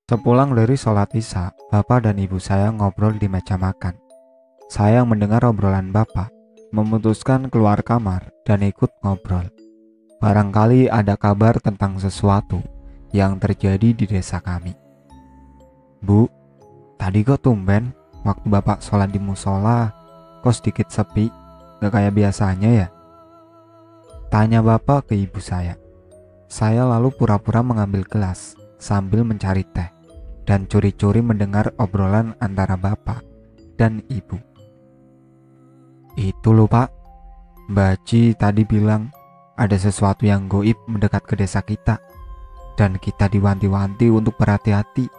Sepulang dari sholat isya, bapak dan ibu saya ngobrol di meja makan. Saya yang mendengar obrolan bapak, memutuskan keluar kamar dan ikut ngobrol. Barangkali ada kabar tentang sesuatu yang terjadi di desa kami. Bu, tadi kok tumben waktu bapak sholat di musola, kok sedikit sepi, gak kayak biasanya ya? Tanya bapak ke ibu saya. Saya lalu pura-pura mengambil gelas sambil mencari teh dan curi-curi mendengar obrolan antara bapak dan ibu. Itu loh pak, Mbak Ci tadi bilang ada sesuatu yang goib mendekat ke desa kita dan kita diwanti-wanti untuk berhati-hati,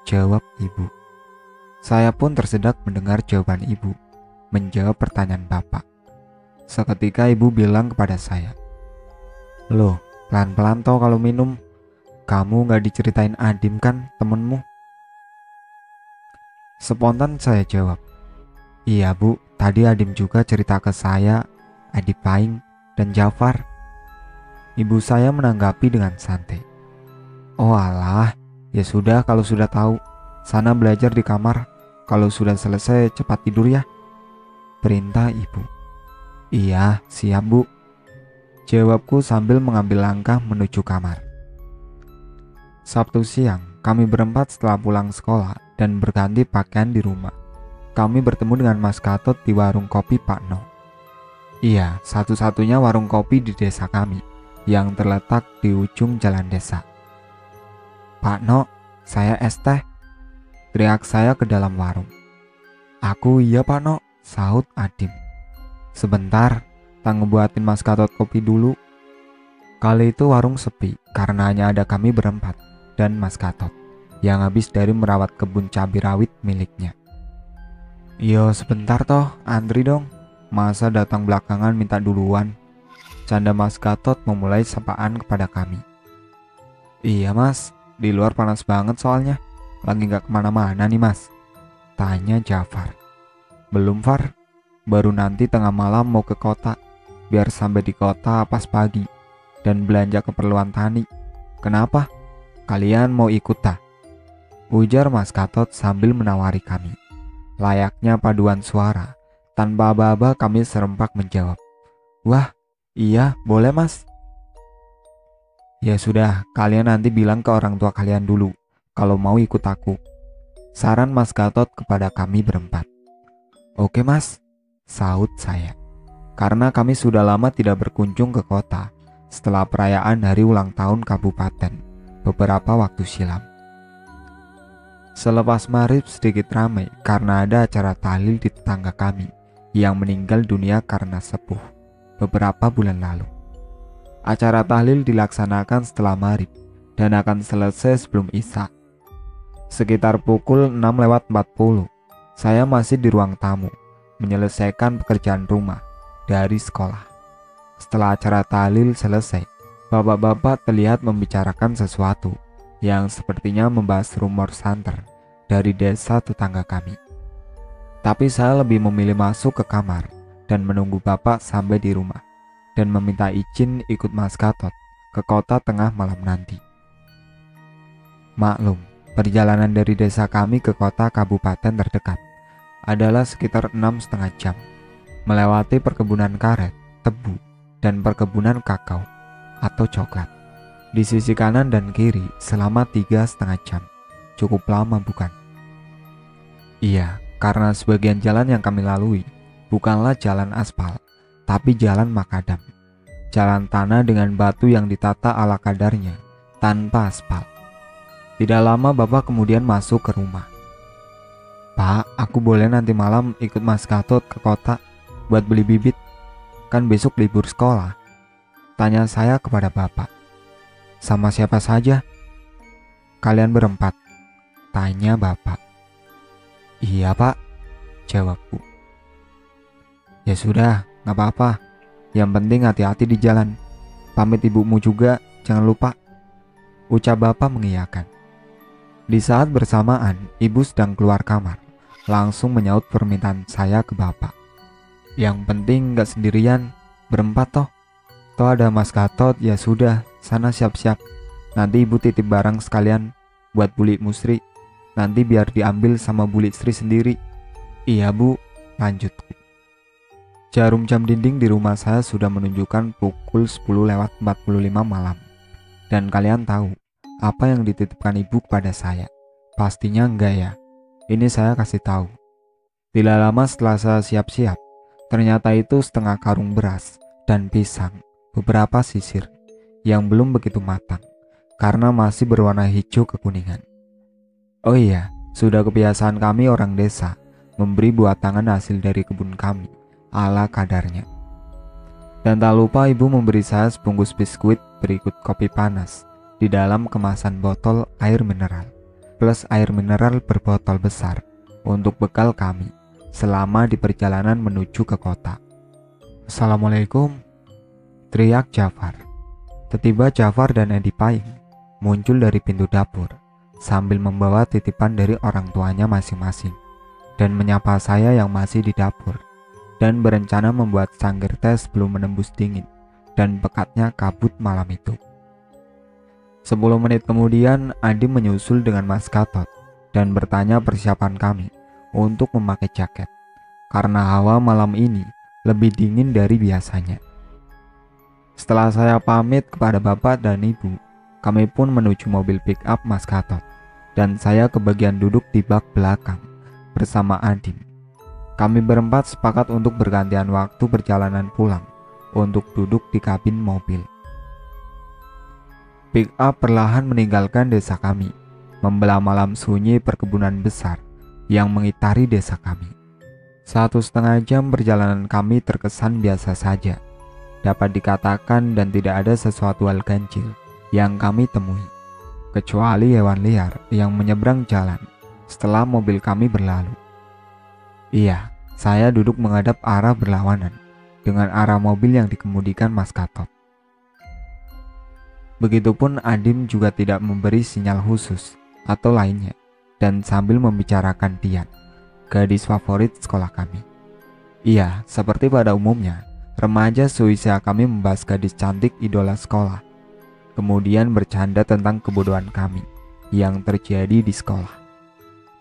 jawab ibu. Saya pun tersedak mendengar jawaban ibu menjawab pertanyaan bapak. Seketika ibu bilang kepada saya, "Loh, pelan-pelan toh kalau minum. Kamu gak diceritain Adim kan temenmu?" Spontan saya jawab, "Iya bu, tadi Adim juga cerita ke saya, Adi Paing dan Jafar." Ibu saya menanggapi dengan santai, "Oh alah, ya sudah kalau sudah tahu. Sana belajar di kamar, kalau sudah selesai cepat tidur ya," perintah ibu. "Iya, siap bu," jawabku sambil mengambil langkah menuju kamar. Sabtu siang, kami berempat setelah pulang sekolah dan berganti pakaian di rumah. Kami bertemu dengan Mas Gatot di warung kopi Pak No. Iya, satu-satunya warung kopi di desa kami yang terletak di ujung jalan desa. "Pak No, saya es teh," teriak saya ke dalam warung. "Aku iya Pak No," sahut Adim. "Sebentar, tangguh buatin Mas Gatot kopi dulu." Kali itu warung sepi karena hanya ada kami berempat dan Mas Gatot yang habis dari merawat kebun cabai rawit miliknya. "Yo sebentar toh, antri dong. Masa datang belakangan minta duluan?" Canda Mas Gatot memulai sapaan kepada kami. "Iya mas, di luar panas banget soalnya. Lagi gak kemana-mana nih mas," tanya Jafar. "Belum Far, baru nanti tengah malam mau ke kota, biar sampai di kota pas pagi dan belanja keperluan tani. Kenapa? Kalian mau ikut tak?" ujar Mas Gatot sambil menawari kami. Layaknya paduan suara, tanpa aba-aba kami serempak menjawab, "Wah, iya boleh mas." "Ya sudah, kalian nanti bilang ke orang tua kalian dulu kalau mau ikut aku," saran Mas Gatot kepada kami berempat. "Oke mas," sahut saya, karena kami sudah lama tidak berkunjung ke kota setelah perayaan hari ulang tahun kabupaten beberapa waktu silam. Selepas maghrib sedikit ramai karena ada acara tahlil di tetangga kami yang meninggal dunia karena sepuh beberapa bulan lalu. Acara tahlil dilaksanakan setelah maghrib dan akan selesai sebelum isya. Sekitar pukul 6:40, saya masih di ruang tamu menyelesaikan pekerjaan rumah dari sekolah. Setelah acara tahlil selesai, bapak-bapak terlihat membicarakan sesuatu yang sepertinya membahas rumor santer dari desa tetangga kami. Tapi saya lebih memilih masuk ke kamar dan menunggu bapak sampai di rumah dan meminta izin ikut Mas Gatot ke kota tengah malam nanti. Maklum, perjalanan dari desa kami ke kota kabupaten terdekat adalah sekitar 6,5 jam, melewati perkebunan karet, tebu, dan perkebunan kakao atau coklat. Di sisi kanan dan kiri selama 3,5 jam. Cukup lama bukan? Iya, karena sebagian jalan yang kami lalui bukanlah jalan aspal, tapi jalan makadam. Jalan tanah dengan batu yang ditata ala kadarnya, tanpa aspal. Tidak lama bapak kemudian masuk ke rumah. "Pak, aku boleh nanti malam ikut Mas Gatot ke kota buat beli bibit? Kan besok libur sekolah," tanya saya kepada bapak. "Sama siapa saja?" "Kalian berempat," tanya bapak. "Iya pak," jawabku. "Ya sudah, gak apa-apa. Yang penting hati-hati di jalan. Pamit ibumu juga, jangan lupa," ucap bapak mengiyakan. Di saat bersamaan, ibu sedang keluar kamar, langsung menyaut permintaan saya ke bapak. "Yang penting gak sendirian, berempat toh. Toh ada Mas Gatot, ya sudah, sana siap-siap. Nanti ibu titip barang sekalian, buat Buli Musri. Nanti biar diambil sama Buli Sri sendiri. Iya bu, lanjutku. Jarum jam dinding di rumah saya sudah menunjukkan pukul 10:45 malam. Dan kalian tahu apa yang dititipkan ibu kepada saya? Pastinya enggak ya. Ini saya kasih tahu. Tidak lama setelah saya siap-siap, ternyata itu setengah karung beras dan pisang, beberapa sisir yang belum begitu matang karena masih berwarna hijau kekuningan. Oh iya, sudah kebiasaan kami orang desa memberi buah tangan hasil dari kebun kami ala kadarnya. Dan tak lupa ibu memberi saya sebungkus biskuit berikut kopi panas di dalam kemasan botol air mineral plus air mineral berbotol besar untuk bekal kami selama di perjalanan menuju ke kota. Assalamualaikum, teriak Jafar. Tiba-tiba Jafar dan Edi Paing muncul dari pintu dapur sambil membawa titipan dari orang tuanya masing-masing dan menyapa saya yang masih di dapur dan berencana membuat cangkir teh sebelum menembus dingin dan pekatnya kabut malam itu. 10 menit kemudian Adim menyusul dengan Mas Gatot dan bertanya persiapan kami untuk memakai jaket karena hawa malam ini lebih dingin dari biasanya. Setelah saya pamit kepada bapak dan ibu, kami pun menuju mobil pick up Mas Gatot dan saya ke bagian duduk di bak belakang bersama Adim. Kami berempat sepakat untuk bergantian waktu perjalanan pulang untuk duduk di kabin mobil. Pick up perlahan meninggalkan desa kami, membelah malam sunyi perkebunan besar yang mengitari desa kami. 1,5 jam perjalanan kami terkesan biasa saja. Dapat dikatakan dan tidak ada sesuatu hal ganjil yang kami temui, kecuali hewan liar yang menyeberang jalan setelah mobil kami berlalu. Iya, saya duduk menghadap arah berlawanan dengan arah mobil yang dikemudikan Mas Gatot. Begitupun Adim juga tidak memberi sinyal khusus atau lainnya dan sambil membicarakan Dian, gadis favorit sekolah kami. Iya, seperti pada umumnya, remaja seusia kami membahas gadis cantik idola sekolah, kemudian bercanda tentang kebodohan kami yang terjadi di sekolah.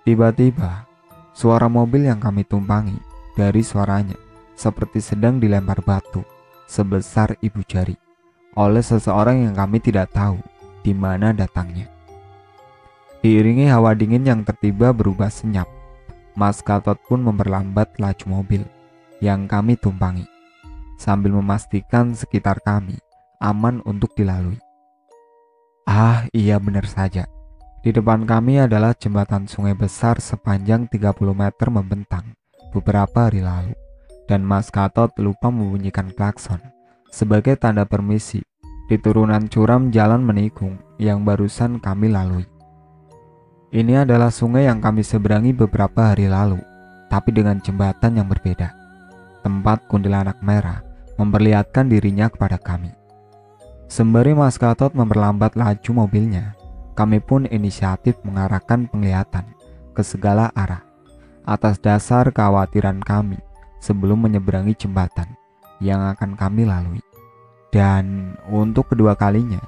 Tiba-tiba, suara mobil yang kami tumpangi dari suaranya seperti sedang dilempar batu sebesar ibu jari oleh seseorang yang kami tidak tahu di mana datangnya. Diiringi hawa dingin yang tiba-tiba berubah senyap, Mas Gatot pun memperlambat laju mobil yang kami tumpangi sambil memastikan sekitar kami aman untuk dilalui. Ah, iya benar saja. Di depan kami adalah jembatan sungai besar sepanjang 30 meter membentang beberapa hari lalu, dan Mas Gatot lupa membunyikan klakson sebagai tanda permisi di turunan curam jalan menikung yang barusan kami lalui. Ini adalah sungai yang kami seberangi beberapa hari lalu, tapi dengan jembatan yang berbeda. Tempat kuntilanak merah memperlihatkan dirinya kepada kami. Sembari Mas Gatot memperlambat laju mobilnya, kami pun inisiatif mengarahkan penglihatan ke segala arah atas dasar kekhawatiran kami sebelum menyeberangi jembatan yang akan kami lalui. Dan untuk kedua kalinya,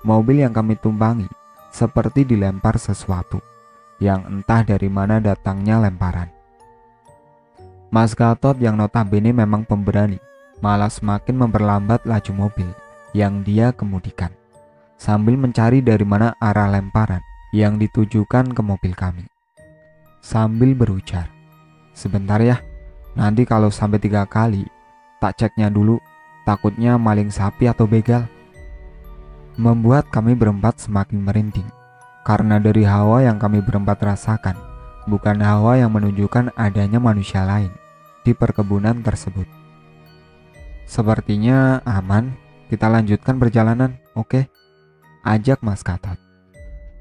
mobil yang kami tumpangi seperti dilempar sesuatu yang entah dari mana datangnya lemparan. Mas Gatot yang notabene memang pemberani malah semakin memperlambat laju mobil yang dia kemudikan sambil mencari dari mana arah lemparan yang ditujukan ke mobil kami. Sambil berujar, "Sebentar ya, nanti kalau sampai 3 kali tak ceknya dulu, takutnya maling sapi atau begal." Membuat kami berempat semakin merinding karena dari hawa yang kami berempat rasakan bukan hawa yang menunjukkan adanya manusia lain di perkebunan tersebut. "Sepertinya aman, kita lanjutkan perjalanan, oke?" ajak Mas Gatot.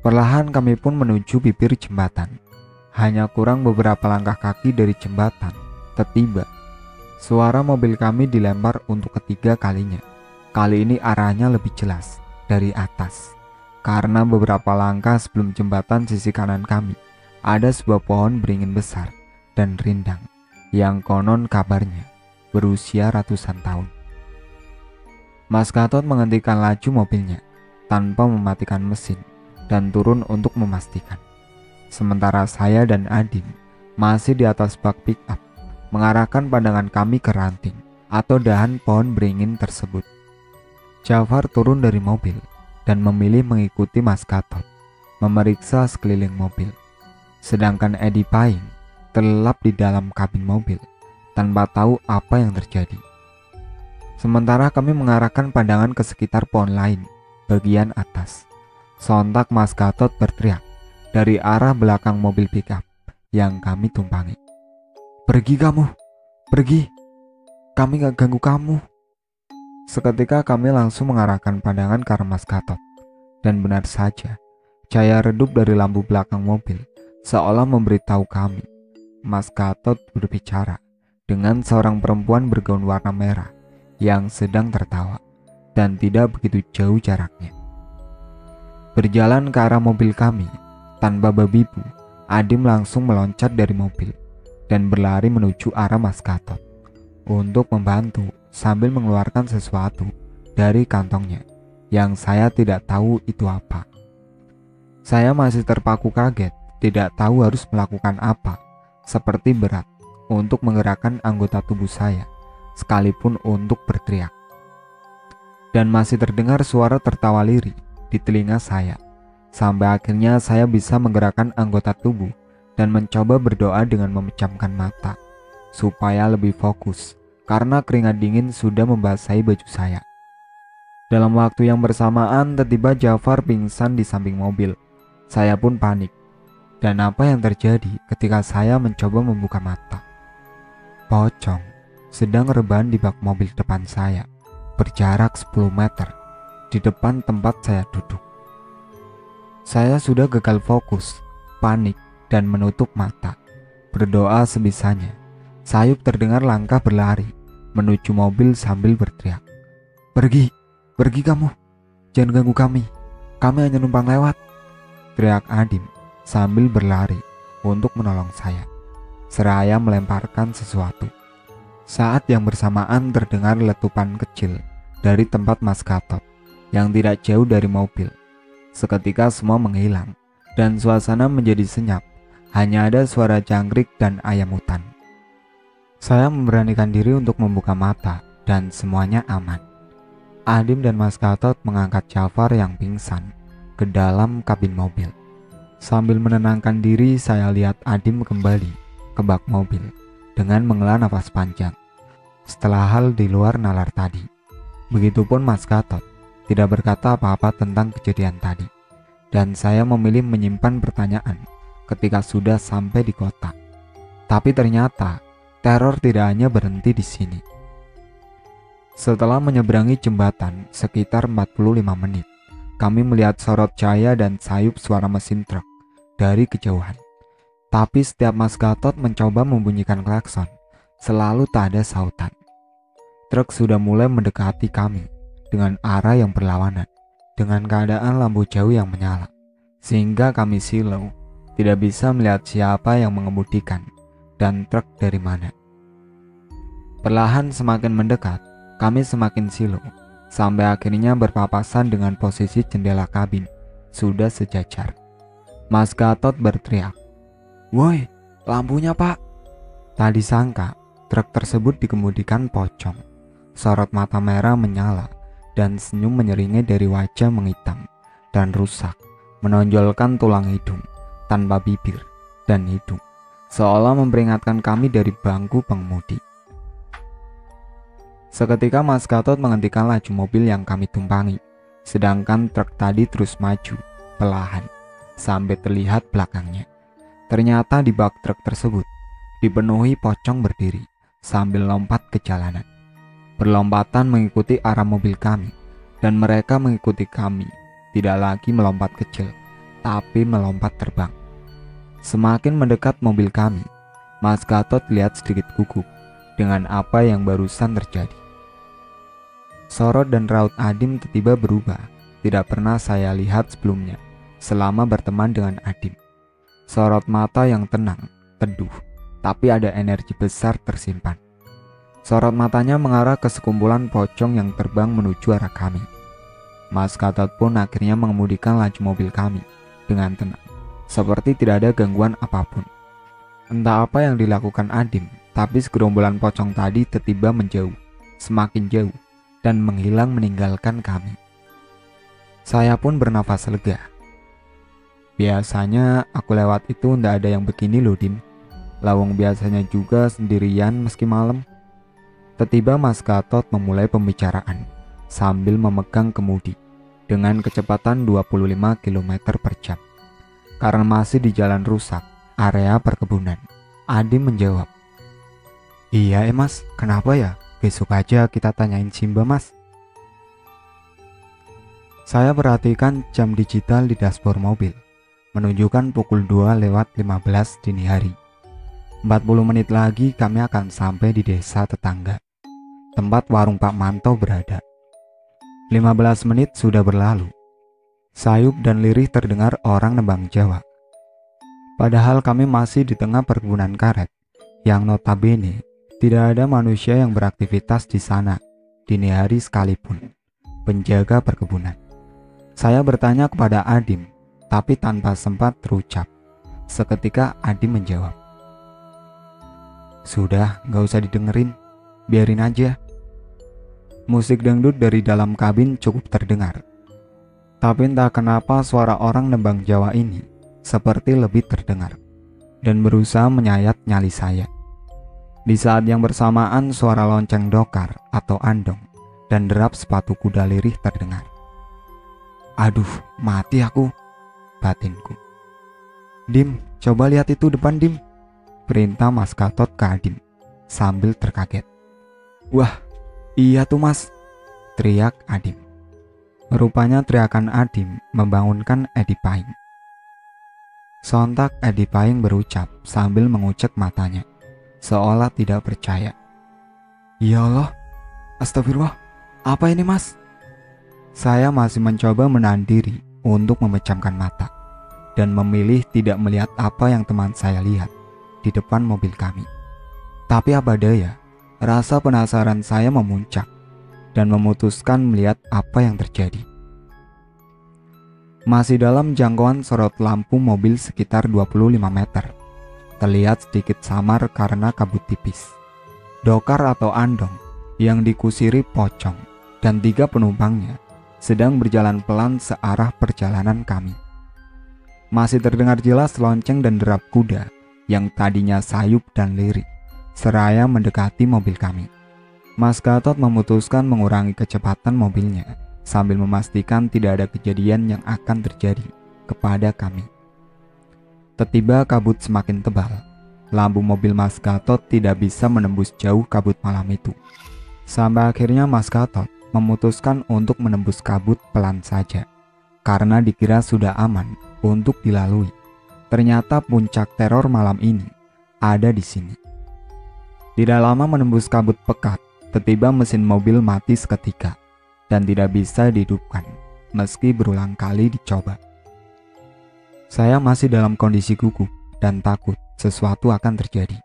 Perlahan kami pun menuju bibir jembatan. Hanya kurang beberapa langkah kaki dari jembatan, tiba-tiba suara mobil kami dilempar untuk ketiga kalinya. Kali ini arahnya lebih jelas dari atas, karena beberapa langkah sebelum jembatan sisi kanan kami ada sebuah pohon beringin besar dan rindang yang konon kabarnya berusia ratusan tahun. Mas Gatot menghentikan laju mobilnya tanpa mematikan mesin dan turun untuk memastikan. Sementara saya dan Adim masih di atas bak pick up, mengarahkan pandangan kami ke ranting atau dahan pohon beringin tersebut. Jafar turun dari mobil dan memilih mengikuti Mas Gatot, memeriksa sekeliling mobil. Sedangkan Edi Paing terlelap di dalam kabin mobil tanpa tahu apa yang terjadi. Sementara kami mengarahkan pandangan ke sekitar pohon lain bagian atas. Sontak Mas Gatot berteriak dari arah belakang mobil pickup yang kami tumpangi. "Pergi kamu, pergi, kami gak ganggu kamu." Seketika kami langsung mengarahkan pandangan ke arah Mas Gatot. Dan benar saja, cahaya redup dari lampu belakang mobil seolah memberitahu kami Mas Gatot berbicara dengan seorang perempuan bergaun warna merah yang sedang tertawa dan tidak begitu jauh jaraknya. Berjalan ke arah mobil kami, tanpa babibu, Adim langsung meloncat dari mobil dan berlari menuju arah Mas Gatot untuk membantu sambil mengeluarkan sesuatu dari kantongnya yang saya tidak tahu itu apa. Saya masih terpaku kaget, tidak tahu harus melakukan apa, seperti berat untuk menggerakkan anggota tubuh saya, sekalipun untuk berteriak. Dan masih terdengar suara tertawa lirih di telinga saya, sampai akhirnya saya bisa menggerakkan anggota tubuh dan mencoba berdoa dengan memejamkan mata, supaya lebih fokus, karena keringat dingin sudah membasahi baju saya. Dalam waktu yang bersamaan, tiba-tiba Jafar pingsan di samping mobil. Saya pun panik. Dan apa yang terjadi ketika saya mencoba membuka mata? Pocong sedang rebahan di bak mobil depan saya, berjarak 10 meter di depan tempat saya duduk. Saya sudah gagal fokus, panik, dan menutup mata. Berdoa sebisanya. Sayup terdengar langkah berlari menuju mobil sambil berteriak, "Pergi, pergi kamu, jangan ganggu kami hanya numpang lewat," teriak Adim sambil berlari untuk menolong saya, seraya melemparkan sesuatu. Saat yang bersamaan terdengar letupan kecil dari tempat Mas Gatot yang tidak jauh dari mobil. Seketika semua menghilang dan suasana menjadi senyap, hanya ada suara jangkrik dan ayam hutan. Saya memberanikan diri untuk membuka mata dan semuanya aman. Adim dan Mas Gatot mengangkat Jafar yang pingsan ke dalam kabin mobil. Sambil menenangkan diri, saya lihat Adim kembali ke bak mobil dengan menghela nafas panjang setelah hal di luar nalar tadi. Begitupun Mas Gatot tidak berkata apa-apa tentang kejadian tadi, dan saya memilih menyimpan pertanyaan ketika sudah sampai di kota. Tapi ternyata teror tidak hanya berhenti di sini. Setelah menyeberangi jembatan sekitar 45 menit, kami melihat sorot cahaya dan sayup suara mesin truk dari kejauhan. Tapi setiap Mas Gatot mencoba membunyikan klakson, selalu tak ada sautan. Truk sudah mulai mendekati kami dengan arah yang berlawanan, dengan keadaan lampu jauh yang menyala, sehingga kami silau, tidak bisa melihat siapa yang mengemudikan dan truk dari mana. Perlahan semakin mendekat, kami semakin silau, sampai akhirnya berpapasan dengan posisi jendela kabin, sudah sejajar. Mas Gatot berteriak, "Woi, lampunya pak!" Tak disangka, truk tersebut dikemudikan pocong. Sorot mata merah menyala, dan senyum menyeringai dari wajah menghitam dan rusak, menonjolkan tulang hidung tanpa bibir dan hidung, seolah memperingatkan kami dari bangku pengemudi. Seketika Mas Gatot menghentikan laju mobil yang kami tumpangi, sedangkan truk tadi terus maju perlahan sampai terlihat belakangnya. Ternyata di bak truk tersebut dipenuhi pocong berdiri sambil lompat ke jalanan, berlompatan mengikuti arah mobil kami, dan mereka mengikuti kami, tidak lagi melompat kecil, tapi melompat terbang. Semakin mendekat mobil kami, Mas Gatot lihat sedikit gugup dengan apa yang barusan terjadi. Sorot dan raut Adim tiba-tiba berubah, tidak pernah saya lihat sebelumnya selama berteman dengan Adim. Sorot mata yang tenang, teduh, tapi ada energi besar tersimpan. Sorot matanya mengarah ke sekumpulan pocong yang terbang menuju arah kami. Mas Gatot pun akhirnya mengemudikan laju mobil kami dengan tenang, seperti tidak ada gangguan apapun. Entah apa yang dilakukan Adim, tapi segerombolan pocong tadi tiba-tiba menjauh, semakin jauh, dan menghilang meninggalkan kami. Saya pun bernafas lega. Biasanya aku lewat itu ndak ada yang begini loh, Dim. Lawang biasanya juga sendirian meski malam. Tiba-tiba Mas Gatot memulai pembicaraan sambil memegang kemudi dengan kecepatan 25 km per jam. Karena masih di jalan rusak, area perkebunan. Adim menjawab, "Iya Mas, kenapa ya? Besok aja kita tanyain Simba Mas." Saya perhatikan jam digital di dashboard mobil, menunjukkan pukul 2:15 dini hari. 40 menit lagi kami akan sampai di desa tetangga, tempat warung Pak Manto berada. 15 menit sudah berlalu. Sayup dan lirih terdengar orang nembang Jawa. Padahal kami masih di tengah perkebunan karet, yang notabene tidak ada manusia yang beraktivitas di sana, dini hari sekalipun, penjaga perkebunan. Saya bertanya kepada Adim, tapi tanpa sempat terucap. Seketika Adim menjawab, "Sudah, gak usah didengerin, biarin aja." Musik dangdut dari dalam kabin cukup terdengar. Tapi entah kenapa suara orang nembang Jawa ini seperti lebih terdengar dan berusaha menyayat nyali saya. Di saat yang bersamaan suara lonceng dokar atau andong dan derap sepatu kuda lirih terdengar. "Aduh, mati aku," batinku. "Dim, coba lihat itu depan, Dim," perintah Mas Gatot ke Adim sambil terkaget. "Wah, iya tuh Mas," teriak Adim. Rupanya teriakan Adim membangunkan Edi Paing. Sontak Edi Paing berucap sambil mengucek matanya, seolah tidak percaya. "Ya Allah, astagfirullah, apa ini Mas?" Saya masih mencoba menahan diri untuk memejamkan mata dan memilih tidak melihat apa yang teman saya lihat di depan mobil kami. Tapi apa daya, rasa penasaran saya memuncak dan memutuskan melihat apa yang terjadi. Masih dalam jangkauan sorot lampu mobil sekitar 25 meter. Terlihat sedikit samar karena kabut tipis. Dokar atau andong yang dikusiri pocong dan 3 penumpangnya sedang berjalan pelan searah perjalanan kami. Masih terdengar jelas lonceng dan derap kuda yang tadinya sayup dan lirik seraya mendekati mobil kami. Mas Gatot memutuskan mengurangi kecepatan mobilnya sambil memastikan tidak ada kejadian yang akan terjadi kepada kami. Tiba-tiba kabut semakin tebal. Lampu mobil Mas Gatot tidak bisa menembus jauh kabut malam itu. Sampai akhirnya Mas Gatot memutuskan untuk menembus kabut pelan saja, karena dikira sudah aman untuk dilalui. Ternyata puncak teror malam ini ada di sini. Tidak lama menembus kabut pekat, tiba-tiba mesin mobil mati seketika dan tidak bisa dihidupkan meski berulang kali dicoba. Saya masih dalam kondisi gugup dan takut sesuatu akan terjadi.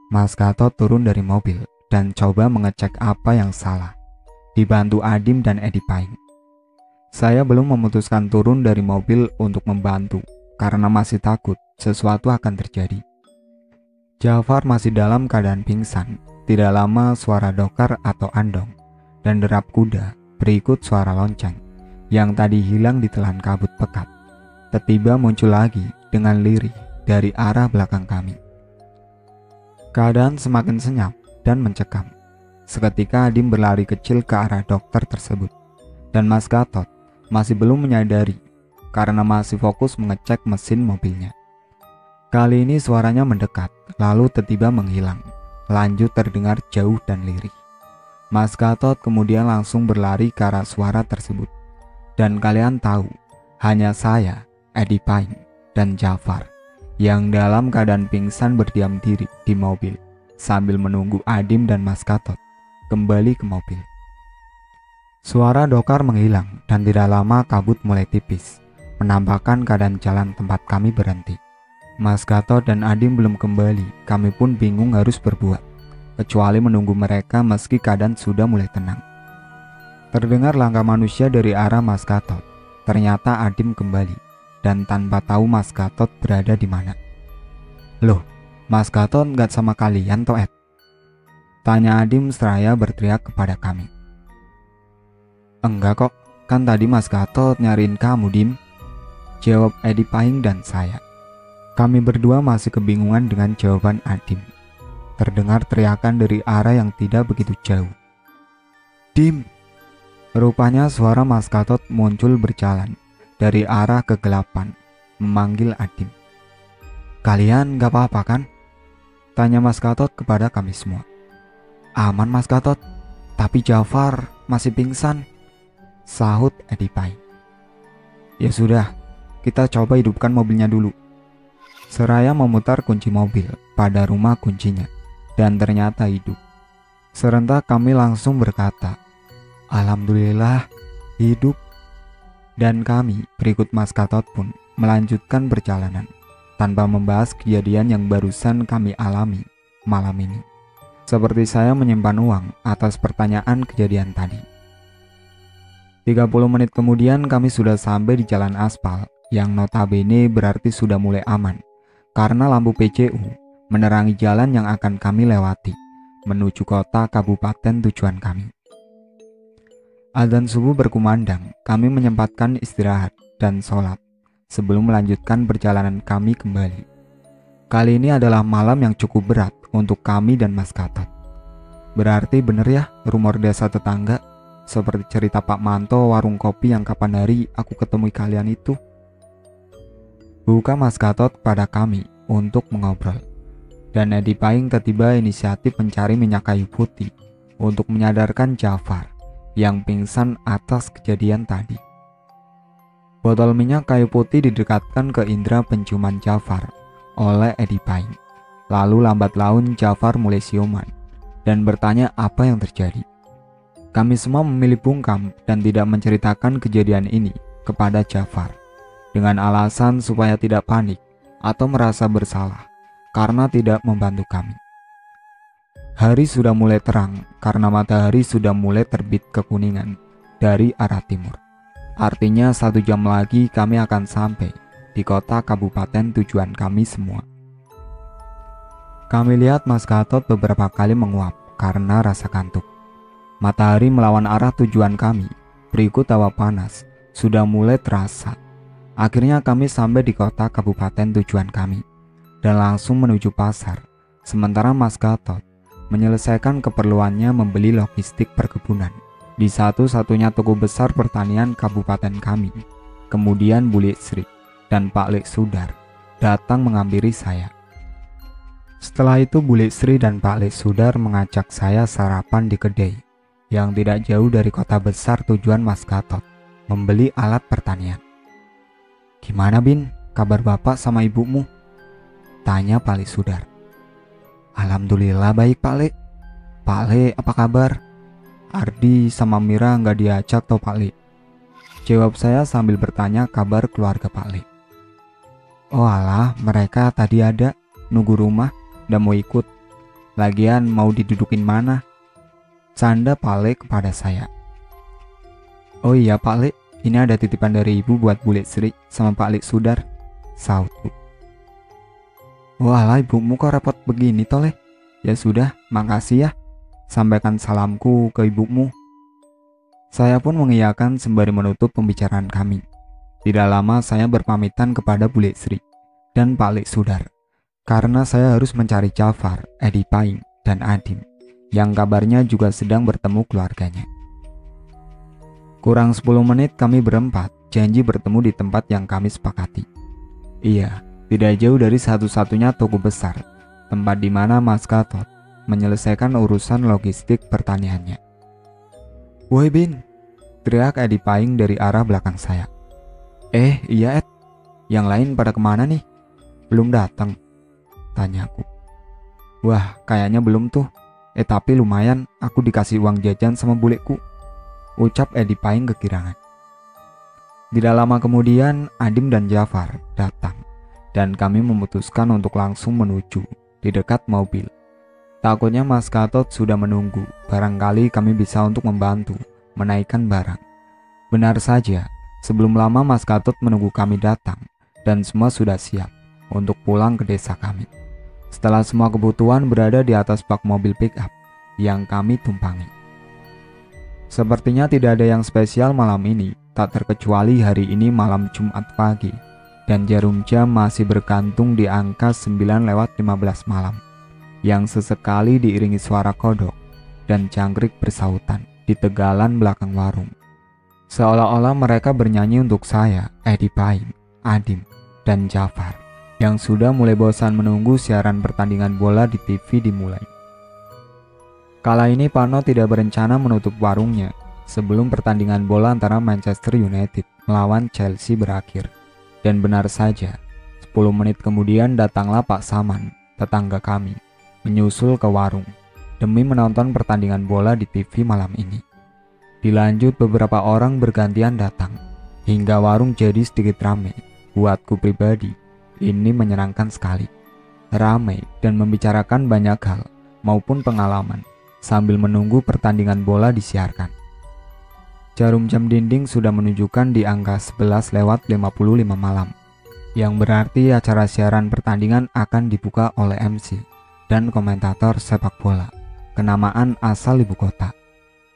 Mas Gatot turun dari mobil dan coba mengecek apa yang salah, dibantu Adim dan Edi Paing. Saya belum memutuskan turun dari mobil untuk membantu karena masih takut sesuatu akan terjadi. Jafar masih dalam keadaan pingsan. Tidak lama suara dokar atau andong dan derap kuda berikut suara lonceng yang tadi hilang ditelan kabut pekat tiba-tiba muncul lagi dengan lirih dari arah belakang kami. Keadaan semakin senyap dan mencekam. Seketika Adim berlari kecil ke arah dokter tersebut dan Mas Gatot masih belum menyadari karena masih fokus mengecek mesin mobilnya. Kali ini suaranya mendekat lalu tiba-tiba menghilang, lanjut terdengar jauh dan lirih. Mas Gatot kemudian langsung berlari ke arah suara tersebut. Dan kalian tahu, hanya saya, Edi Paing, dan Jafar yang dalam keadaan pingsan berdiam diri di mobil sambil menunggu Adim dan Mas Gatot kembali ke mobil. Suara dokar menghilang dan tidak lama kabut mulai tipis, menampakkan keadaan jalan tempat kami berhenti. Mas Gatot dan Adim belum kembali, kami pun bingung harus berbuat, kecuali menunggu mereka meski keadaan sudah mulai tenang. Terdengar langkah manusia dari arah Mas Gatot. Ternyata Adim kembali, dan tanpa tahu Mas Gatot berada di mana. Loh, Mas Gatot nggak sama kalian toh, Ed? Tanya Adim seraya berteriak kepada kami. Enggak kok, kan tadi Mas Gatot nyariin kamu, Dim. Jawab Edi Pahing dan saya. Kami berdua masih kebingungan dengan jawaban Adim. Terdengar teriakan dari arah yang tidak begitu jauh. Dim! Rupanya suara Mas Gatot muncul berjalan dari arah kegelapan, memanggil Adim. Kalian gak apa-apa kan? Tanya Mas Gatot kepada kami semua. Aman Mas Gatot, tapi Jafar masih pingsan, sahut Edi Pahing. Ya sudah, kita coba hidupkan mobilnya dulu. Seraya memutar kunci mobil pada rumah kuncinya, dan ternyata hidup. Serentak kami langsung berkata, Alhamdulillah, hidup. Dan kami berikut Mas Gatot pun melanjutkan perjalanan tanpa membahas kejadian yang barusan kami alami malam ini. Seperti saya menyimpan uang atas pertanyaan kejadian tadi. 30 menit kemudian kami sudah sampai di jalan aspal yang notabene berarti sudah mulai aman karena lampu PCU menerangi jalan yang akan kami lewati menuju kota kabupaten tujuan kami. Adzan subuh berkumandang, kami menyempatkan istirahat dan sholat sebelum melanjutkan perjalanan kami kembali. Kali ini adalah malam yang cukup berat untuk kami dan Mas Gatot. Berarti bener ya rumor desa tetangga, seperti cerita Pak Manto warung kopi yang kapan hari aku ketemui kalian itu. Buka Mas Gatot pada kami untuk mengobrol. Dan Edi Pahing tiba-tiba inisiatif mencari minyak kayu putih untuk menyadarkan Jafar yang pingsan atas kejadian tadi. Botol minyak kayu putih didekatkan ke indera penciuman Jafar oleh Edi Pahing. Lalu lambat laun Jafar mulai siuman dan bertanya apa yang terjadi. Kami semua memilih bungkam dan tidak menceritakan kejadian ini kepada Jafar dengan alasan supaya tidak panik atau merasa bersalah karena tidak membantu kami. Hari sudah mulai terang karena matahari sudah mulai terbit kekuningan dari arah timur. Artinya 1 jam lagi kami akan sampai di kota kabupaten tujuan kami semua. Kami lihat Mas Gatot beberapa kali menguap karena rasa kantuk. Matahari melawan arah tujuan kami, berikut hawa panas sudah mulai terasa. Akhirnya kami sampai di kota kabupaten tujuan kami dan langsung menuju pasar. Sementara Mas Gatot menyelesaikan keperluannya membeli logistik perkebunan di satu-satunya toko besar pertanian kabupaten kami. Kemudian Bu Sri dan Pak Lek Sudar datang menghampiri saya. Setelah itu Bu Sri dan Pak Lek Sudar mengajak saya sarapan di kedai yang tidak jauh dari kota besar tujuan Mas Gatot, membeli alat pertanian. Gimana Bin, kabar bapak sama ibumu? Tanya Pak Lek Sudar. Alhamdulillah baik Pak Le. Pak Le apa kabar? Ardi sama Mira nggak diajak toh Pak Le? Jawab saya sambil bertanya kabar keluarga Pak Le. Oh alah, mereka tadi ada nunggu rumah dan mau ikut. Lagian mau didudukin mana? Canda Pak Le kepada saya. Oh iya Pak Le, ini ada titipan dari ibu buat Bu Sri sama Pak Le Sudar, sahutku. Walah ibumu kok repot begini toleh. Ya sudah, makasih ya. Sampaikan salamku ke ibumu. Saya pun mengiyakan sembari menutup pembicaraan kami. Tidak lama saya berpamitan kepada Bu Sri dan Pak Lek Sudar karena saya harus mencari Jafar, Edi Pahing, dan Adim yang kabarnya juga sedang bertemu keluarganya. Kurang 10 menit kami berempat janji bertemu di tempat yang kami sepakati. Iya, tidak jauh dari satu-satunya toko besar, tempat di mana Mas Gatot menyelesaikan urusan logistik pertaniannya. Woi Bin, teriak Edi Pahing dari arah belakang saya. Iya Ed, yang lain pada kemana nih? Belum datang, tanyaku. Wah, kayaknya belum tuh. Tapi lumayan, aku dikasih uang jajan sama bulekku, ucap Edi Pahing kegirangan. Tidak lama kemudian, Adim dan Jafar datang. Dan kami memutuskan untuk langsung menuju di dekat mobil. Takutnya Mas Gatot sudah menunggu, barangkali kami bisa untuk membantu menaikkan barang. Benar saja, sebelum lama Mas Katut menunggu kami datang dan semua sudah siap untuk pulang ke desa kami. Setelah semua kebutuhan berada di atas bak mobil pick-up yang kami tumpangi. Sepertinya tidak ada yang spesial malam ini, tak terkecuali hari ini malam Jumat pagi dan jarum jam masih bergantung di angka 9:15 malam yang sesekali diiringi suara kodok dan jangkrik bersautan di tegalan belakang warung. Seolah-olah mereka bernyanyi untuk saya, Edi Paing, Adim, dan Jafar yang sudah mulai bosan menunggu siaran pertandingan bola di TV dimulai. Kala ini Pano tidak berencana menutup warungnya sebelum pertandingan bola antara Manchester United melawan Chelsea berakhir. Dan benar saja, 10 menit kemudian datanglah Pak Saman, tetangga kami, menyusul ke warung demi menonton pertandingan bola di TV malam ini. Dilanjut beberapa orang bergantian datang, hingga warung jadi sedikit ramai. Buatku pribadi, ini menyenangkan sekali. Ramai dan membicarakan banyak hal maupun pengalaman sambil menunggu pertandingan bola disiarkan. Jarum jam dinding sudah menunjukkan di angka 11:55 malam, yang berarti acara siaran pertandingan akan dibuka oleh MC dan komentator sepak bola kenamaan asal ibu kota,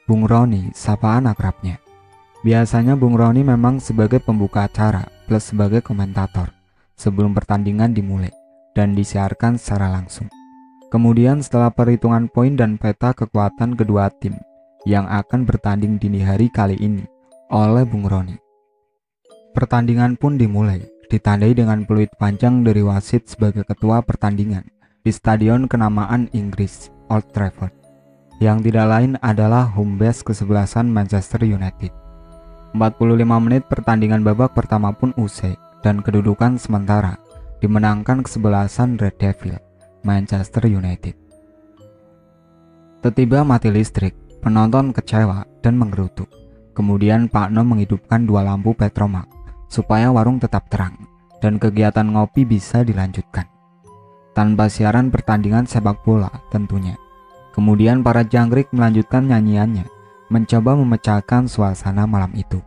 Bung Roni, sapaan akrabnya. Biasanya Bung Roni memang sebagai pembuka acara plus sebagai komentator sebelum pertandingan dimulai dan disiarkan secara langsung. Kemudian setelah perhitungan poin dan peta kekuatan kedua tim yang akan bertanding dini hari kali ini oleh Bung Roni, pertandingan pun dimulai, ditandai dengan peluit panjang dari wasit sebagai ketua pertandingan di stadion kenamaan Inggris, Old Trafford, yang tidak lain adalah home base kesebelasan Manchester United. 45 menit pertandingan babak pertama pun usai dan kedudukan sementara dimenangkan kesebelasan Red Devil, Manchester United. Tiba-tiba mati listrik, penonton kecewa dan menggerutu. Kemudian Pak No menghidupkan 2 lampu petromak supaya warung tetap terang dan kegiatan ngopi bisa dilanjutkan. Tanpa siaran pertandingan sepak bola tentunya. Kemudian para jangkrik melanjutkan nyanyiannya, mencoba memecahkan suasana malam itu.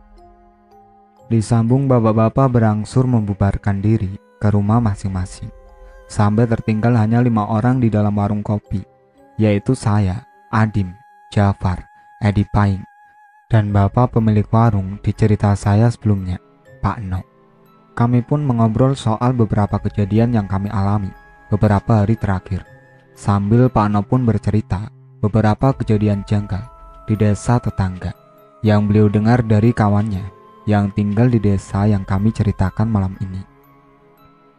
Disambung bapak-bapak berangsur membubarkan diri ke rumah masing-masing, sampai tertinggal hanya 5 orang di dalam warung kopi, yaitu saya, Adim, Jafar, Edi Paing, dan bapak pemilik warung di cerita saya sebelumnya, Pak No. Kami pun mengobrol soal beberapa kejadian yang kami alami beberapa hari terakhir, sambil Pak No pun bercerita beberapa kejadian janggal di desa tetangga yang beliau dengar dari kawannya yang tinggal di desa yang kami ceritakan malam ini.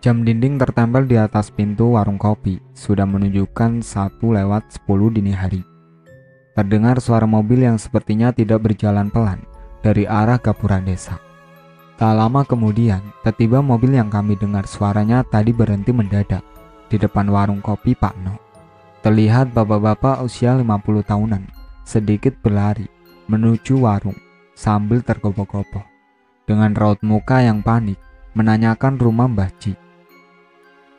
Jam dinding tertempel di atas pintu warung kopi sudah menunjukkan 1:10 dini hari. Terdengar suara mobil yang sepertinya tidak berjalan pelan dari arah gapura desa. Tak lama kemudian, tiba-tiba mobil yang kami dengar suaranya tadi berhenti mendadak di depan warung kopi Pak No. Terlihat bapak-bapak usia 50 tahunan sedikit berlari menuju warung sambil tergopoh-gopoh dengan raut muka yang panik menanyakan rumah Mbah Ji.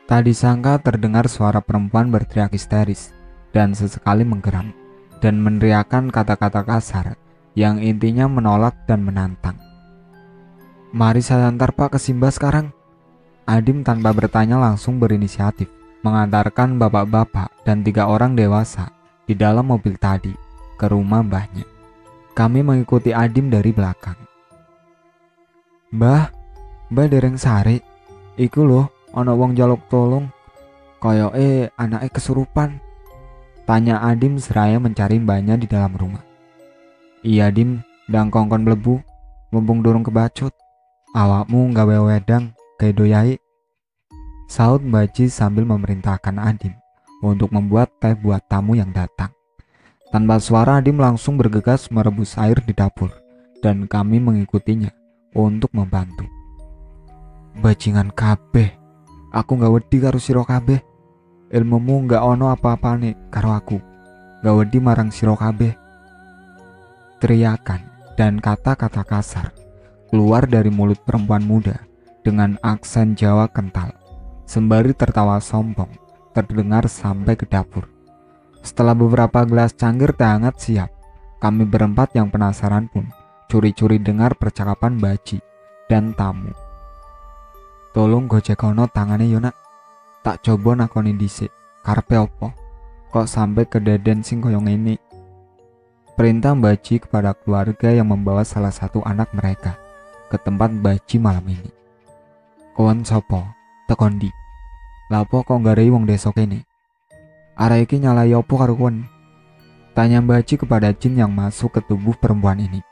Tak disangka terdengar suara perempuan berteriak histeris dan sesekali menggeram dan meneriakkan kata-kata kasar yang intinya menolak dan menantang. "Mari saya antar Pak ke Simba sekarang." Adim tanpa bertanya langsung berinisiatif mengantarkan bapak-bapak dan 3 orang dewasa di dalam mobil tadi ke rumah mbahnya. Kami mengikuti Adim dari belakang. Mbah dereng sare. Iku loh, ana wong njaluk tolong. Koyoke anake kesurupan. Tanya Adim seraya mencari mbahnya di dalam rumah. Iya Dim, ndang kongkon mlebu, mumpung durung kebacut. Awakmu nggawe wedang, gawe doyai. Saut Mbah Ji sambil memerintahkan Adim untuk membuat teh buat tamu yang datang. Tanpa suara Adim langsung bergegas merebus air di dapur dan kami mengikutinya untuk membantu. Bajingan kabeh, aku gak wedi karo sira kabeh. Ilmumu gak ono apa-apane karo aku. Gak wedi marang sira kabeh. Teriakan dan kata-kata kasar keluar dari mulut perempuan muda dengan aksen Jawa kental, sembari tertawa sombong terdengar sampai ke dapur. Setelah beberapa gelas cangkir teh hangat siap, Kami berempat yang penasaran pun curi-curi dengar percakapan Baji dan tamu. "Tolong gojekono tangane yo nak. Tak coba nakoni dhisik, karepe opo? Kok sampai kededen sing koyo ngene?" Perintah Baji kepada keluarga yang membawa salah satu anak mereka ke tempat Baji malam ini. "Kowen sopo? Tekon ndi? Lapo kok nggarai wong desa kene? Arek iki nyalai opo karo kowen?" tanya Baji kepada jin yang masuk ke tubuh perempuan ini.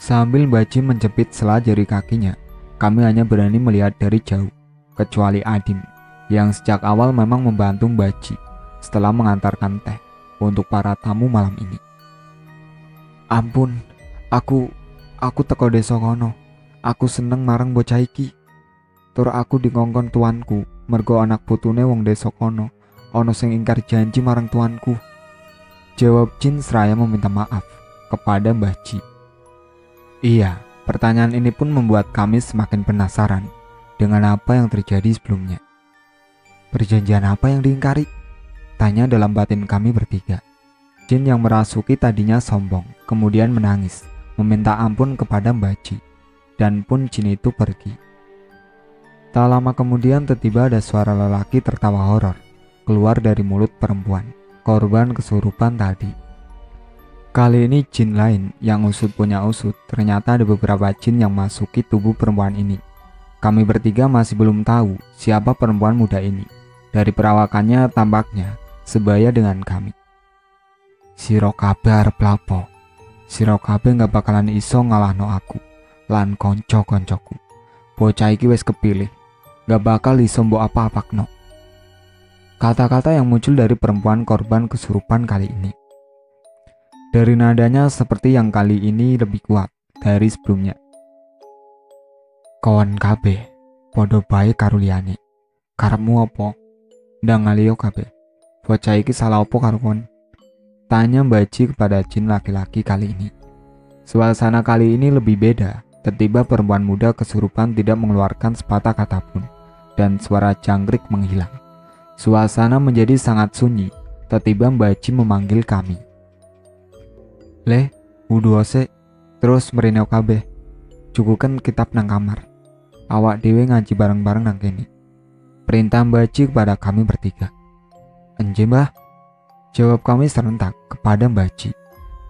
Sambil Baji menjepit sela jari kakinya, kami hanya berani melihat dari jauh, kecuali Adim yang sejak awal memang membantu Baji setelah mengantarkan teh untuk para tamu malam ini. "Ampun, aku teko desa kono. Aku seneng marang bocah iki. Tur aku dikongkon tuanku mergo anak putune wong desa kono ana sing ingkar janji marang tuanku," jawab jin seraya meminta maaf kepada Baji. Iya, pertanyaan ini pun membuat kami semakin penasaran dengan apa yang terjadi sebelumnya. Perjanjian apa yang diingkari? Tanya dalam batin kami bertiga. Jin yang merasuki tadinya sombong, kemudian menangis, meminta ampun kepada Baji, dan pun jin itu pergi. Tak lama kemudian tiba-tiba ada suara lelaki tertawa horor keluar dari mulut perempuan, korban kesurupan tadi. Kali ini jin lain yang usut punya usut, ternyata ada beberapa jin yang masuki tubuh perempuan ini. Kami bertiga masih belum tahu siapa perempuan muda ini. Dari perawakannya tampaknya sebaya dengan kami. "Siro kabeh arep lapo? Siro kabeh gak bakalan iso ngalahno aku lan konco-koncoku. Bocah iki wis kepilih, gak bakal iso mbok apa-apakno." Kata-kata yang muncul dari perempuan korban kesurupan kali ini. Dari nadanya seperti yang kali ini lebih kuat dari sebelumnya. "Kawan kabeh, podo bae karo liyane. Karepmu apa? Ndang ngaliyo kabeh. Bocah iki salah apa karo kon?" tanya Baji kepada jin laki-laki kali ini. Suasana kali ini lebih beda. Tiba-tiba perempuan muda kesurupan tidak mengeluarkan sepatah kata pun, dan suara jangkrik menghilang. Suasana menjadi sangat sunyi. Tiba-tiba Baji memanggil kami. "Le, wudu ose, terus merineo kabeh. Cukukan kitab nang kamar. Awak dewe ngaji bareng-bareng nang kene," perintah Baji kepada kami bertiga. "Enje mbah," jawab kami serentak kepada Baji.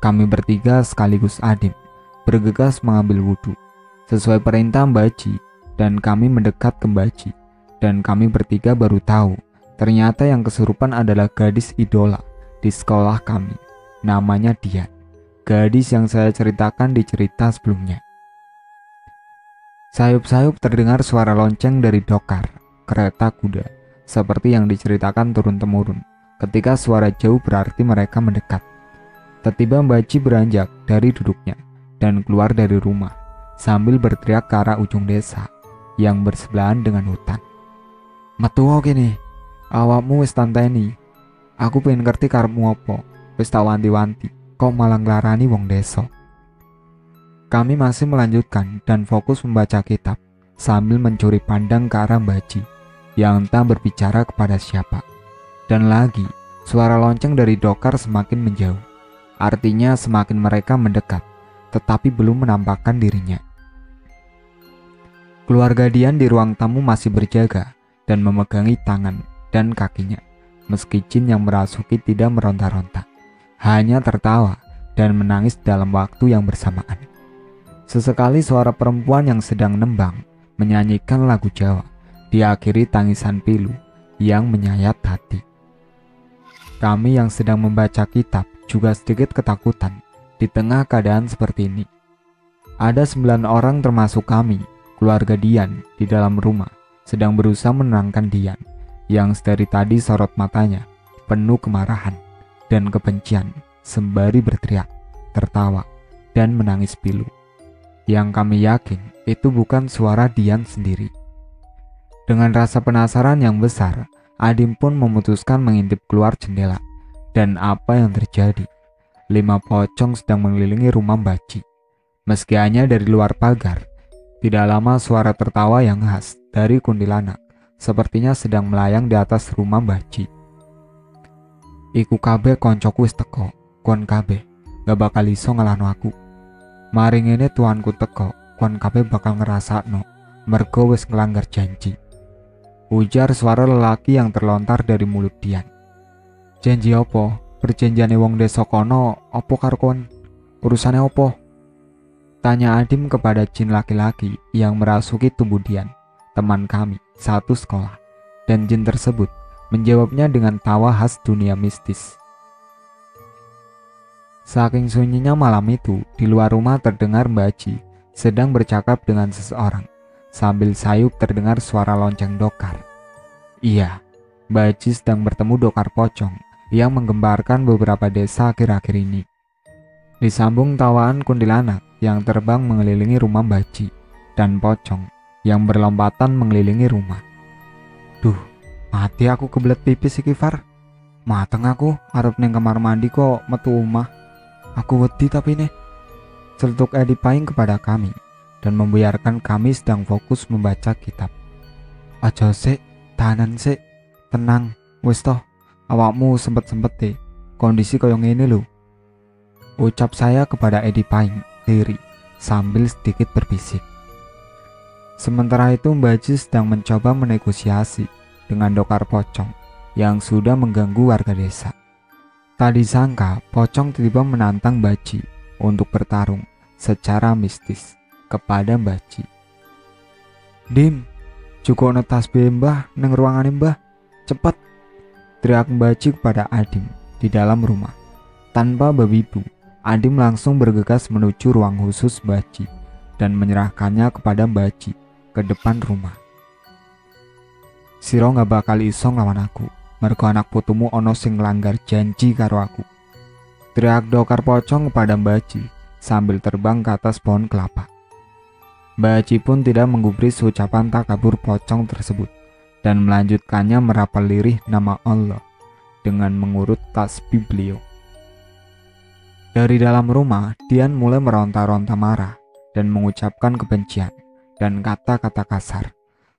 Kami bertiga sekaligus Adim bergegas mengambil wudhu sesuai perintah Baji, dan kami mendekat ke Baji. Dan kami bertiga baru tahu ternyata yang kesurupan adalah gadis idola di sekolah kami. Namanya Dian, gadis yang saya ceritakan di cerita sebelumnya. Sayup-sayup terdengar suara lonceng dari dokar kereta kuda, seperti yang diceritakan turun-temurun. Ketika suara jauh berarti mereka mendekat. Tiba-tiba Baji beranjak dari duduknya dan keluar dari rumah sambil berteriak ke arah ujung desa yang bersebelahan dengan hutan. "Metu kene, awakmu wis tanteni. Aku pengen ngerti karepmu apa. Wis tak wanti-wanti, kok malah nglarani wong desa." Kami masih melanjutkan dan fokus membaca kitab sambil mencuri pandang ke arah Baji yang entah berbicara kepada siapa. Dan lagi, suara lonceng dari dokar semakin menjauh. Artinya semakin mereka mendekat, tetapi belum menampakkan dirinya. Keluarga Dian di ruang tamu masih berjaga dan memegangi tangan dan kakinya, meski jin yang merasuki tidak meronta-ronta, hanya tertawa dan menangis dalam waktu yang bersamaan. Sesekali suara perempuan yang sedang nembang menyanyikan lagu Jawa diakhiri tangisan pilu yang menyayat hati. Kami yang sedang membaca kitab juga sedikit ketakutan di tengah keadaan seperti ini. Ada 9 orang termasuk kami, keluarga Dian, di dalam rumah sedang berusaha menenangkan Dian yang sedari tadi sorot matanya penuh kemarahan dan kebencian sembari berteriak, tertawa, dan menangis pilu. Yang kami yakin itu bukan suara Dian sendiri. Dengan rasa penasaran yang besar, Adim pun memutuskan mengintip keluar jendela. Dan apa yang terjadi? 5 pocong sedang mengelilingi rumah Baji. Meski hanya dari luar pagar, tidak lama suara tertawa yang khas dari kuntilanak sepertinya sedang melayang di atas rumah Baji. "Iku kabeh koncoku wis teko, kon kabeh gak bakal iso ngelahno aku. Mari ngene tuanku teko, kon kabeh bakal ngrasakno mergo wis nglanggar janji. Ujar suara lelaki yang terlontar dari mulut Dian. Janji apa? Perjanjiane wong desa kono apa karo kon? Urusane apa? Tanya Adim kepada jin laki-laki yang merasuki tubuh Dian, teman kami satu sekolah. Dan jin tersebut menjawabnya dengan tawa khas dunia mistis. Saking sunyinya malam itu, di luar rumah terdengar Mbak Ji sedang bercakap dengan seseorang. Sambil sayup terdengar suara lonceng dokar. Iya, Mbak Ji sedang bertemu dokar pocong yang menggembarkan beberapa desa akhir-akhir ini. Disambung tawaan kuntilanak yang terbang mengelilingi rumah Mbak Ji dan pocong yang berlompatan mengelilingi rumah. Duh, mati aku kebelet pipis iki Far. Mateng aku arep neng kamar mandi kok metu omah. Aku wedi tapi nih. Celetuk Edi Paing kepada kami dan membiarkan kami sedang fokus membaca kitab. Aja sik, tahanan sik, tenang, wis toh, awakmu sempet-sempet kondisi koyo ngene lho. Ucap saya kepada Edi Paing, liri, sambil sedikit berbisik. Sementara itu Mbak Ji sedang mencoba menegosiasi dengan dokar pocong yang sudah mengganggu warga desa. Tak disangka, pocong tiba-tiba menantang Mbak Ji untuk bertarung secara mistis kepada Mbak Ji. Dim, cukup tasbih Mbah neng ruangan Mbah, cepet, teriak Mbak Ji kepada Adim di dalam rumah. Tanpa bebibu, Adim langsung bergegas menuju ruang khusus Mbak Ji dan menyerahkannya kepada Mbak Ji ke depan rumah. Siro gak bakal iso nglawan aku, mergo anak putumu ono sing nglanggar janji karo aku. Teriak dokar pocong kepada Mbak Ji sambil terbang ke atas pohon kelapa. Mbak Ji pun tidak menggubris ucapan takabur pocong tersebut dan melanjutkannya merapal lirih nama Allah dengan mengurut tasbih beliau. Dari dalam rumah, Dian mulai meronta-ronta marah dan mengucapkan kebencian dan kata-kata kasar.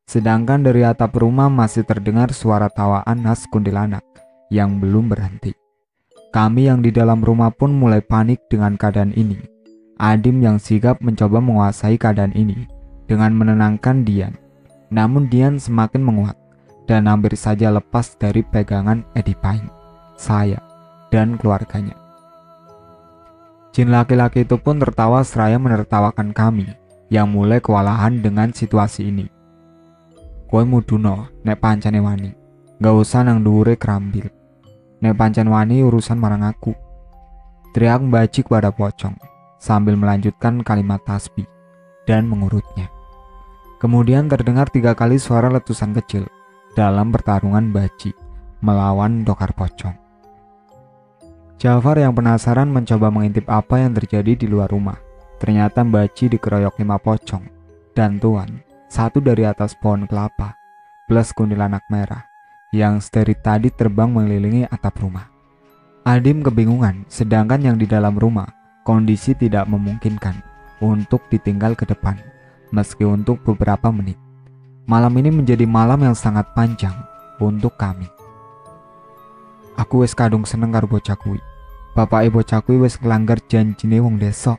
Sedangkan dari atap rumah masih terdengar suara tawaan khas kuntilanak yang belum berhenti. Kami yang di dalam rumah pun mulai panik dengan keadaan ini. Adim yang sigap mencoba menguasai keadaan ini dengan menenangkan Dian. Namun Dian semakin menguat dan hampir saja lepas dari pegangan Edi Paing, saya, dan keluarganya. Jin laki-laki itu pun tertawa seraya menertawakan kami yang mulai kewalahan dengan situasi ini. Kowe muduno nek pancene wani, gak usah nang dhuwure kerambil. Nek pancen wani urusan marang aku, teriak Mbak Ji kepada pocong sambil melanjutkan kalimat tasbih dan mengurutnya. Kemudian terdengar 3 kali suara letusan kecil dalam pertarungan Mbak Ji melawan dokar pocong. Jafar yang penasaran mencoba mengintip apa yang terjadi di luar rumah. Ternyata Mbak Ji dikeroyok 5 pocong dan tuan, satu dari atas pohon kelapa plus kuntilanak merah yang dari tadi terbang mengelilingi atap rumah. Adim kebingungan, sedangkan yang di dalam rumah kondisi tidak memungkinkan untuk ditinggal ke depan meski untuk beberapa menit. Malam ini menjadi malam yang sangat panjang untuk kami. Aku wis kadung seneng karo bocah kuwi. Bapake bocah kuwi wis nglanggar janjine wong desa.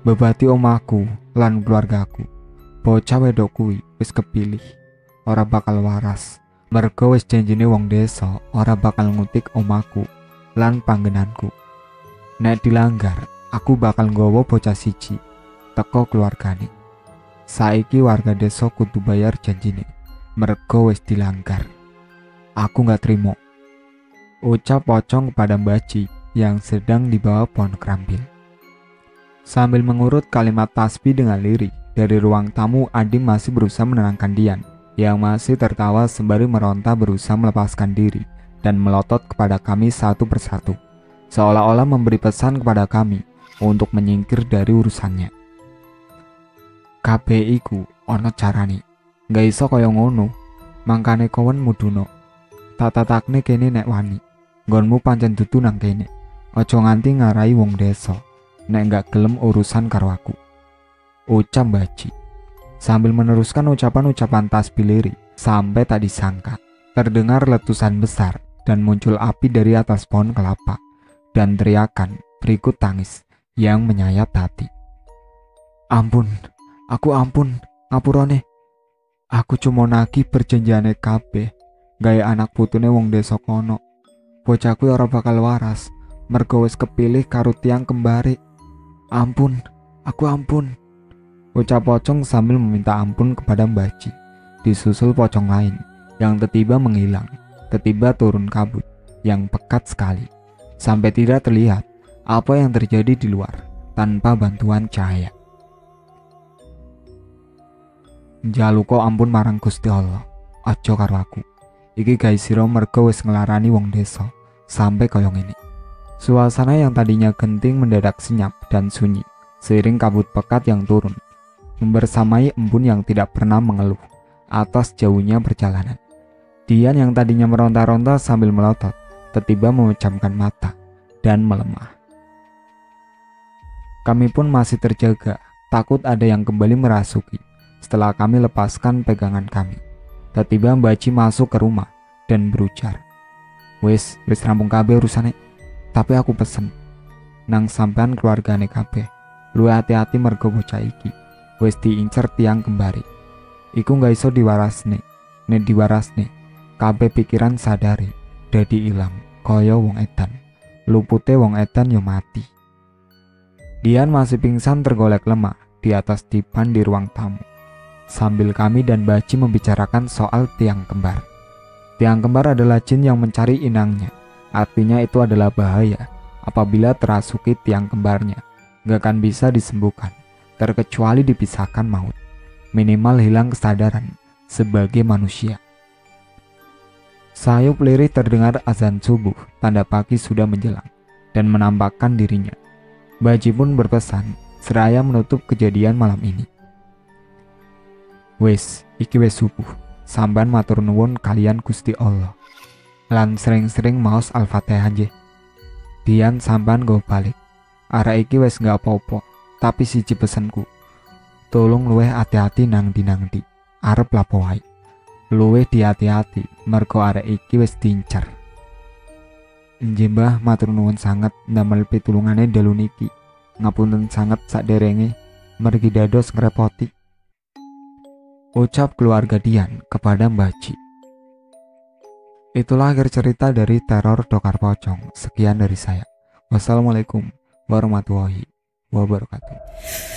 Bebati omahku lan keluargaku. Bocah wedok kuwi wis kepilih ora bakal waras. Mergo wis janjine wong desa ora bakal ngutik omahku lan panggenanku. Nek dilanggar, aku bakal nggawa bocah siji teko keluargane. Saiki warga desa kudu bayar janjine mergo wis dilanggar. Aku gak terima, ucap pocong kepada Mbak Ji yang sedang dibawa pohon kerambil. Sambil mengurut kalimat tasbih dengan lirih, dari ruang tamu Adim masih berusaha menenangkan Dian yang masih tertawa sembari meronta berusaha melepaskan diri dan melotot kepada kami satu persatu, seolah-olah memberi pesan kepada kami untuk menyingkir dari urusannya. Kabeh iku ana carane, gak iso kaya ngono, mangkane kowen muduno. Tak tatakne kene nek wani, nggonmu pancen dudu nang kene, aja nganti ngarai wong desa nek gak gelem urusan karo aku, ucap Mbak Ji sambil meneruskan ucapan-ucapan tasbih lirih. Sampai tak disangka terdengar letusan besar dan muncul api dari atas pohon kelapa dan teriakan berikut tangis yang menyayat hati. Ampun, ampun, ngapurane. Aku cuma nagih perjanjiane kabeh, gawe anak putune wong desa kono. Bocahku ora bakal waras, mergo wis kepilih karo tiang kembari. Ampun, ampun. Ucap pocong sambil meminta ampun kepada Mbah Ji. Disusul pocong lain yang tiba-tiba menghilang, tiba-tiba turun kabut yang pekat sekali, sampai tidak terlihat apa yang terjadi di luar tanpa bantuan cahaya. Jaluko ampun marang Gusti Allah, aja karo aku. Iki gawe sira mergo wis nglarani wong desa sampai kaya ngene. Suasana yang tadinya genting mendadak senyap dan sunyi seiring kabut pekat yang turun, membersamai embun yang tidak pernah mengeluh atas jauhnya perjalanan. Dian yang tadinya meronta-ronta sambil melotot, tiba-tiba memejamkan mata dan melemah. Kami pun masih terjaga, takut ada yang kembali merasuki. Setelah kami lepaskan pegangan kami, tiba-tiba Mbah Ji masuk ke rumah dan berujar, wis rampung kabeh urusane, tapi aku pesen nang sampean keluargane kabeh, luwih hati-hati mergo bocah iki wis diincer tiang kembari. Iku gak iso diwarasne, nek diwarasne kabeh pikiran sadare dadi ilang kaya wong edan. Lupute wong edan yo mati. Dian masih pingsan tergolek lemah di atas dipan di ruang tamu, sambil kami dan Mbah Ji membicarakan soal tiang kembar. Tiang kembar adalah jin yang mencari inangnya. Artinya itu adalah bahaya. Apabila terasuki tiang kembarnya, gak akan bisa disembuhkan, terkecuali dipisahkan maut. Minimal hilang kesadaran sebagai manusia. Sayup lirih terdengar azan subuh, tanda pagi sudah menjelang, dan menampakkan dirinya. Mbah Ji pun berpesan, seraya menutup kejadian malam ini. Wes, iki wes subuh, sampean matur nuwun kalian Gusti Allah. Lan sering-sering maos Al-Fatihah nggih. Dian sampean go balik. Arek iki wes gak apa-apa, tapi siji pesenku. Tolong luweh hati-hati nang di arep lapo wae. Luweh hati-hati mergo arek iki wis diincer. Nggih Mbah, matur nuwun sanget ndamel pitulungane dalu niki. Ngapunten sanget sakderenge mergi dados ngrepoti. Ucap keluarga Dian kepada Mbah Ji. Itulah akhir cerita dari teror Dokar Pocong. Sekian dari saya. Wassalamualaikum warahmatullahi wabarakatuh.